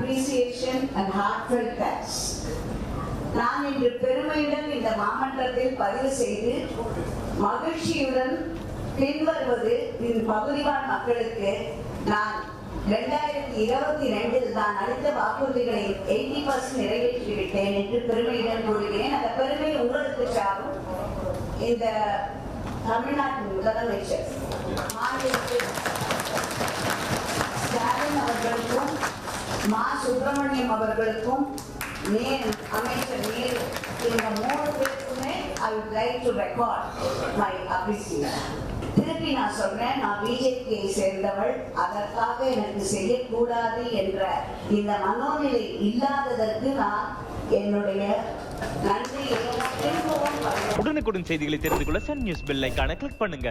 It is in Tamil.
appreciation and heartfelt thanks. நான் இன்று பெருமையுடன் இந்த மாமன்றத்தில் பதிவு செய்து மகிழ்ச்சியுடன் பின்வருவது இந்த பகுதிவாழ் மக்களுக்கு நான் 2022 நான் அளித்த வாக்குறுதிகளை 80% நிறைவேற்றிவிட்டேன் என்று பெருமையுடன் கூறுகிறேன். அந்த பெருமை உங்களுக்கு சாரும். இந்த தமிழ்நாட்டின் முதலமைச்சர் ஸ்டாலின் அவர்களுக்கும் மா சுப்பிரமணியம் அவர்களுக்கும் அமைச்சர் நேரு இந்த 3 பேருக்குமே I would like to record my appreciation. திருப்பி நான் சொன்னேன், நான் பிஜேபியை சேர்ந்தவள், அதற்காக எனக்கு செய்யக்கூடாது என்ற இந்த மனோநிலை இல்லாததற்கு நான் என்னுடைய நன்றியை உடனுக்குடன் செய்திகளை தெரிந்து கொள்ள சன் நியூஸ் பெல் ஐகானை கிளிக் பண்ணுங்க.